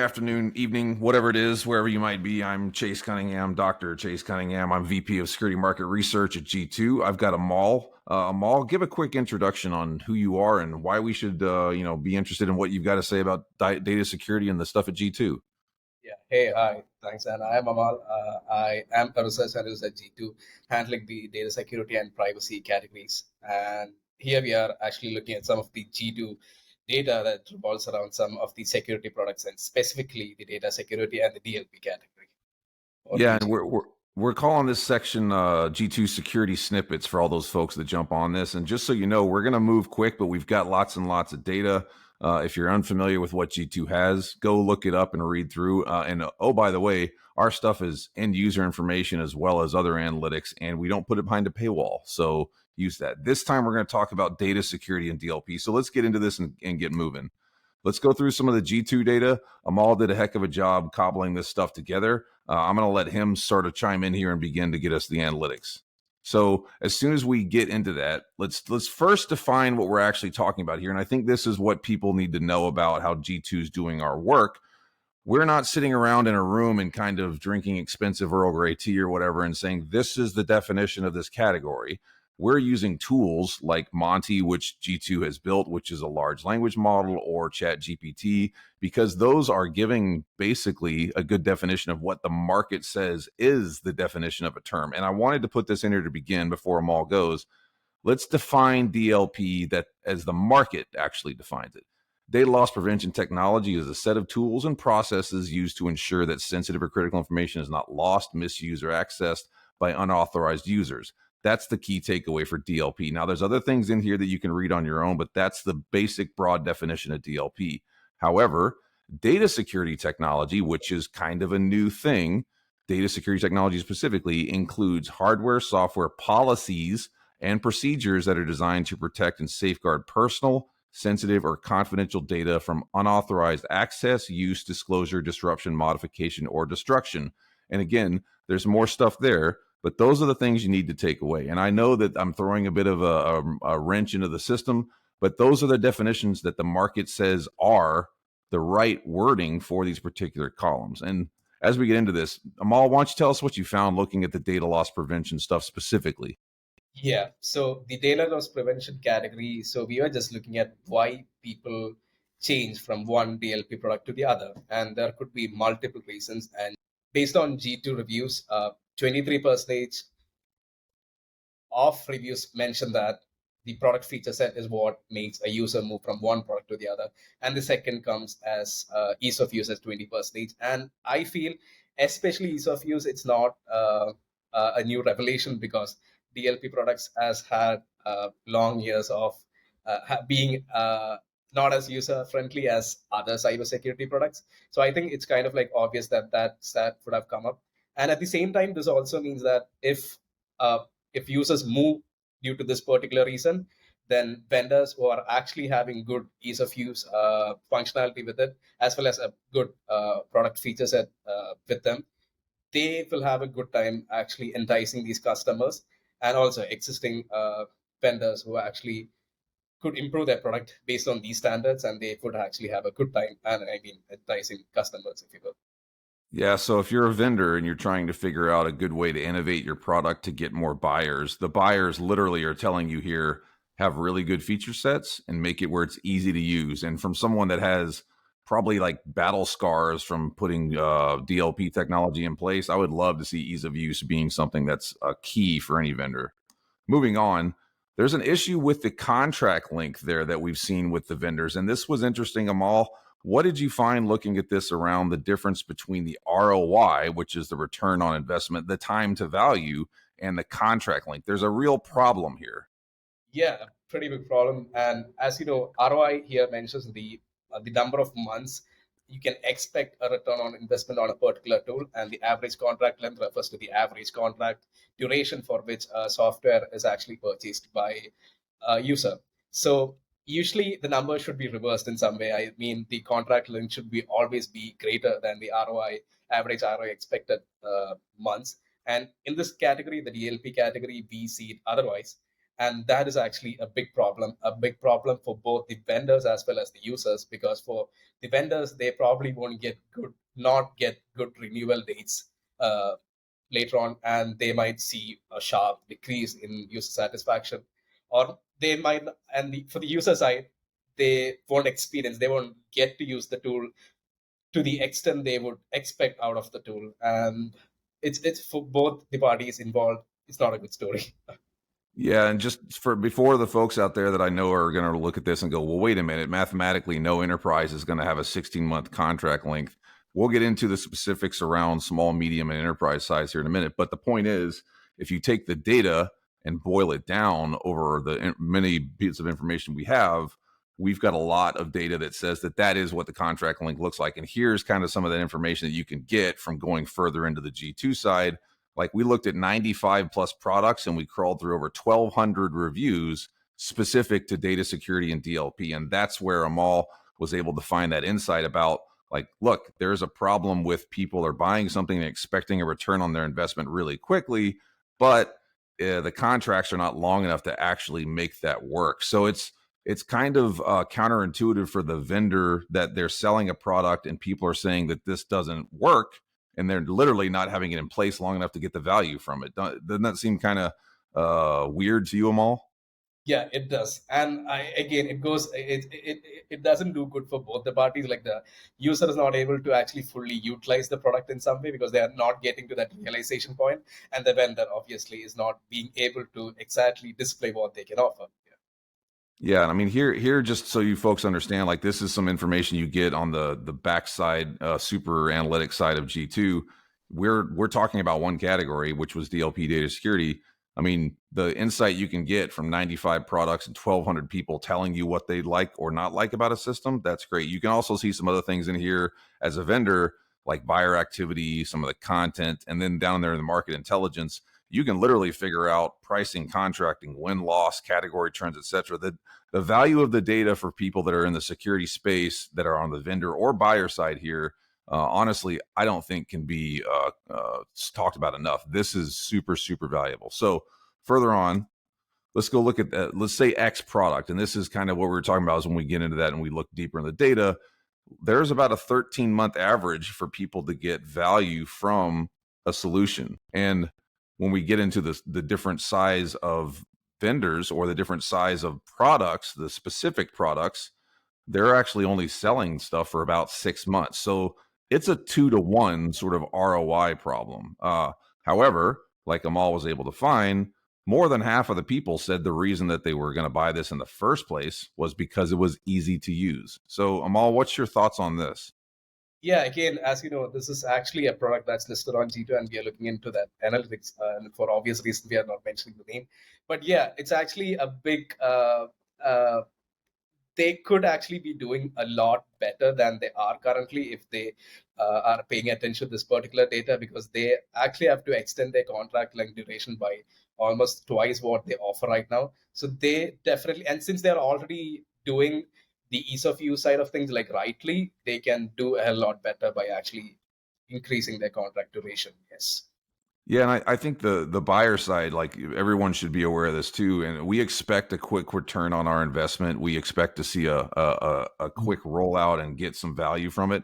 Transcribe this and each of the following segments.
afternoon, evening, whatever it is, wherever you might be. I'm Chase Cunningham, Dr. Chase Cunningham. I'm VP of Security Market Research at G2. I've got Amal. Amal, give a quick introduction on who you are and why we should, be interested in what you've got to say about data security and the stuff at G2. Yeah. Hey, hi. Thanks. And I am Amal. I am a research analyst at G2, handling the data security and privacy categories. And here we are actually looking at some of the G2 data that revolves around some of the security products and specifically the data security and the DLP category. Over to Yeah, you, and Chief. we're calling this section G2 security snippets for all those folks that jump on this. And just so you know, we're going to move quick, but we've got lots and lots of data. If you're unfamiliar with what G2 has, go look it up and read through. Oh, by the way, our stuff is end user information as well as other analytics, and we don't put it behind a paywall. So use that. This time, we're going to talk about data security and DLP. So let's get into this and get moving. Let's go through some of the G2 data. Amal did a heck of a job cobbling this stuff together. I'm going to let him sort of chime in here and begin to get us the analytics. So as soon as we get into that, let's first define what we're actually talking about here. And I think this is what people need to know about how G2 is doing our work. We're not sitting around in a room and kind of drinking expensive Earl Grey tea or whatever and saying, this is the definition of this category. We're using tools like Monty, which G2 has built, which is a large language model, or ChatGPT, because those are giving basically a good definition of what the market says is the definition of a term. And I wanted to put this in here to begin before Amal goes. Let's define DLP that as the market actually defines it. Data loss prevention technology is a set of tools and processes used to ensure that sensitive or critical information is not lost, misused, or accessed by unauthorized users. That's the key takeaway for DLP. Now, there's other things in here that you can read on your own, but that's the basic broad definition of DLP. However, data security technology, which is kind of a new thing, data security technology specifically includes hardware, software, policies, and procedures that are designed to protect and safeguard personal, sensitive, or confidential data from unauthorized access, use, disclosure, disruption, modification, or destruction. And again, there's more stuff there, but those are the things you need to take away. And I know that I'm throwing a bit of a wrench into the system, but those are the definitions that the market says are the right wording for these particular columns. And as we get into this, Amal, why don't you tell us what you found looking at the data loss prevention stuff specifically? Yeah, so the data loss prevention category. So we were just looking at why people change from one DLP product to the other, and there could be multiple reasons. And based on G2 reviews, 23% of reviews mention that the product feature set is what makes a user move from one product to the other, and the second comes as ease of use as 20%. And I feel, especially ease of use, it's not a new revelation because DLP products has had long years of being not as user friendly as other cybersecurity products. So I think it's kind of like obvious that that stat would have come up. And at the same time, this also means that uh, if users move due to this particular reason, then vendors who are actually having good ease of use functionality with it, as well as a good product feature set with them, they will have a good time actually enticing these customers and also existing vendors who actually could improve their product based on these standards, and they could actually have a good time. And I mean, enticing customers, if you will. Yeah, so if you're a vendor and you're trying to figure out a good way to innovate your product to get more buyers, the buyers literally are telling you here, have really good feature sets and make it where it's easy to use. And from someone that has probably like battle scars from putting DLP technology in place, I would love to see ease of use being something that's a key for any vendor. Moving on, there's an issue with the contract length there that we've seen with the vendors. And this was interesting, Amal. What did you find looking at this around the difference between the ROI, which is the return on investment, the time to value, and the contract length? There's a real problem here. Yeah, a pretty big problem. And as you know, ROI here mentions the number of months you can expect a return on investment on a particular tool, and the average contract length refers to the average contract duration for which software is actually purchased by a user. So usually the number should be reversed in some way. I mean, the contract length should be always be greater than the ROI, average ROI expected months. And in this category, the DLP category, we see it otherwise. And that is actually a big problem for both the vendors as well as the users, because for the vendors, they probably won't not get good renewal dates later on, and they might see a sharp decrease in user satisfaction, or they might, for the user side, they won't get to use the tool to the extent they would expect out of the tool, and it's for both the parties involved. It's not a good story. Yeah, and just for before the folks out there that I know are going to look at this and go, well, wait a minute, mathematically, no enterprise is going to have a 16-month contract length. We'll get into the specifics around small, medium, and enterprise size here in a minute. But the point is, if you take the data and boil it down over the many bits of information we have, we've got a lot of data that says that that is what the contract length looks like. And here's kind of some of that information that you can get from going further into the G2 side. Like, we looked at 95 plus products and we crawled through over 1,200 reviews specific to data security and DLP. And that's where Amal was able to find that insight about, like, look, there's a problem with people are buying something and expecting a return on their investment really quickly, but the contracts are not long enough to actually make that work. So it's kind of counterintuitive for the vendor that they're selling a product and people are saying that this doesn't work, and they're literally not having it in place long enough to get the value from it. Doesn't that seem kind of weird to you, Amal? Yeah, it does. And again, it doesn't do good for both the parties. Like, the user is not able to actually fully utilize the product in some way because they are not getting to that realization point, and the vendor obviously is not being able to exactly display what they can offer. Yeah, I mean, here, just so you folks understand, like, this is some information you get on the backside, super analytic side of G2. We're talking about one category, which was DLP data security. I mean, the insight you can get from 95 products and 1,200 people telling you what they like or not like about a system, that's great. You can also see some other things in here as a vendor, like buyer activity, some of the content, and then down there in the market intelligence, you can literally figure out pricing, contracting, win-loss, category trends, etc. The value of the data for people that are in the security space that are on the vendor or buyer side here, honestly, I don't think can be talked about enough. This is super, super valuable. So further on, let's go look at that. Let's say X product. And this is kind of what we were talking about is when we get into that and we look deeper in the data, there's about a 13-month average for people to get value from a solution. And when we get into the different size of vendors or the different size of products, the specific products, they're actually only selling stuff for about 6 months. So it's a 2-to-1 sort of ROI problem. However, like Amal was able to find, more than half of the people said the reason that they were going to buy this in the first place was because it was easy to use. So, Amal, what's your thoughts on this? Yeah, again, as you know, this is actually a product that's listed on G2, and we are looking into that analytics. And for obvious reasons, we are not mentioning the name. But yeah, it's actually a big they could actually be doing a lot better than they are currently if they are paying attention to this particular data, because they actually have to extend their contract length duration by almost twice what they offer right now. So they definitely, and since they're already doing the ease of use side of things like rightly, they can do a lot better by actually increasing their contract duration. Yes. Yeah, and I think the buyer side, like, everyone should be aware of this too. And we expect a quick return on our investment. We expect to see a quick rollout and get some value from it.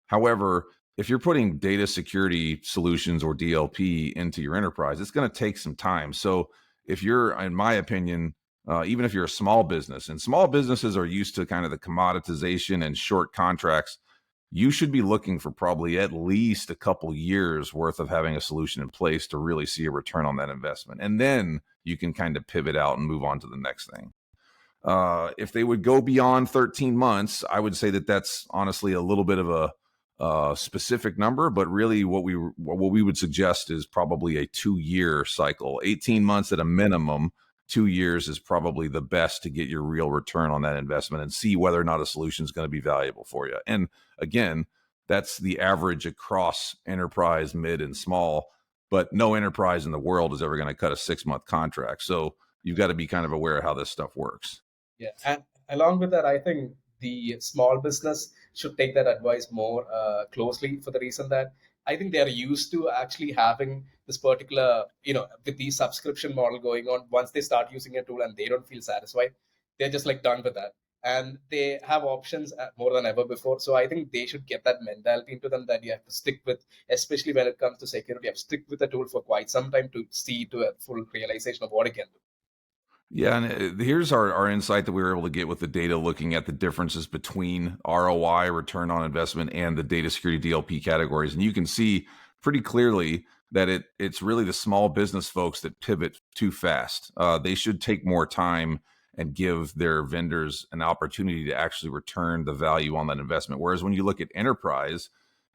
However, if you're putting data security solutions or DLP into your enterprise, it's going to take some time. So if you're, in my opinion, even if you're a small business, and small businesses are used to kind of the commoditization and short contracts, you should be looking for probably at least a couple years worth of having a solution in place to really see a return on that investment. And then you can kind of pivot out and move on to the next thing. If they would go beyond 13 months, I would say that that's honestly a little bit of a specific number, but really what we would suggest is probably a 2-year cycle. 18 months at a minimum. 2 years is probably the best to get your real return on that investment and see whether or not a solution is going to be valuable for you. And again, that's the average across enterprise, mid, and small, but no enterprise in the world is ever going to cut a 6-month contract. So you've got to be kind of aware of how this stuff works. Yeah, and along with that, I think the small business should take that advice more closely, for the reason that I think they are used to actually having this particular, with the subscription model going on. Once they start using a tool and they don't feel satisfied, they're just like done with that. And they have options more than ever before. So I think they should get that mentality into them that you have to stick with, especially when it comes to security, you have to stick with the tool for quite some time to see to a full realization of what it can do. Yeah, and here's our insight that we were able to get with the data, looking at the differences between ROI, return on investment, and the data security DLP categories. And you can see pretty clearly that it's really the small business folks that pivot too fast. They should take more time and give their vendors an opportunity to actually return the value on that investment. Whereas when you look at enterprise,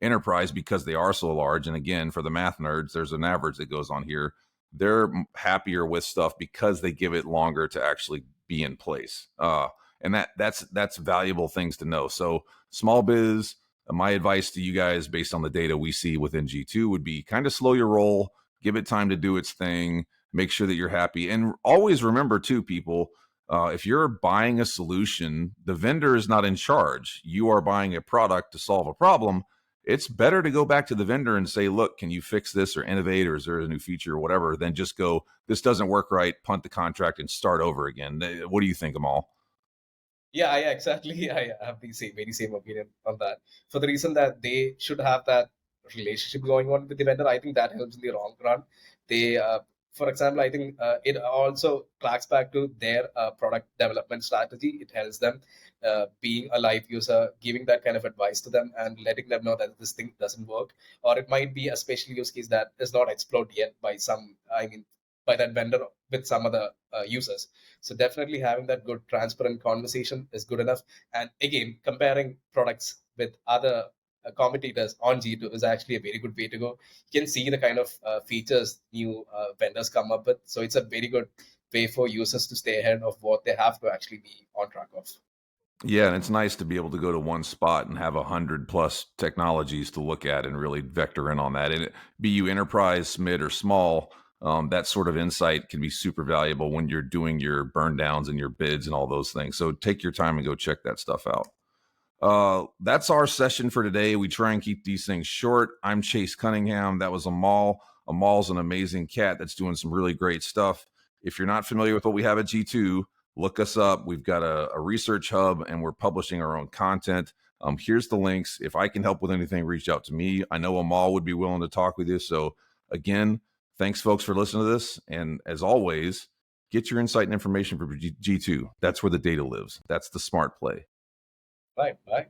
because they are so large, and again, for the math nerds, there's an average that goes on here, they're happier with stuff because they give it longer to actually be in place. And that's valuable things to know. So small biz, my advice to you guys based on the data we see within G2 would be kind of slow your roll, give it time to do its thing, make sure that you're happy. And always remember too, people, if you're buying a solution, the vendor is not in charge. You are buying a product to solve a problem. It's better to go back to the vendor and say, look, can you fix this or innovate, or is there a new feature or whatever, than just go, this doesn't work right, punt the contract and start over again. What do you think, Amal? Yeah, exactly. I have the very same opinion on that. For the reason that they should have that relationship going on with the vendor, I think that helps in the long run. They, for example, I think it also tracks back to their product development strategy. It helps them being a live user, giving that kind of advice to them and letting them know that this thing doesn't work, or it might be a special use case that is not explored yet by by that vendor with some other users. So definitely having that good transparent conversation is good enough. And again, comparing products with other competitors on G2 is actually a very good way to go. You can see the kind of features new vendors come up with. So it's a very good way for users to stay ahead of what they have to actually be on track of. Yeah, and it's nice to be able to go to one spot and have 100+ technologies to look at and really vector in on that. And be you enterprise, mid, or small, that sort of insight can be super valuable when you're doing your burn downs and your bids and all those things. So take your time and go check that stuff out. That's our session for today. We try and keep these things short. I'm Chase Cunningham. That was Amal. Amal's an amazing cat that's doing some really great stuff. If you're not familiar with what we have at G2, look us up. We've got a research hub and we're publishing our own content. Here's the links. If I can help with anything, reach out to me. I know Amal would be willing to talk with you. So again, thanks folks for listening to this. And as always, get your insight and information from G2. That's where the data lives. That's the smart play. Bye. Bye.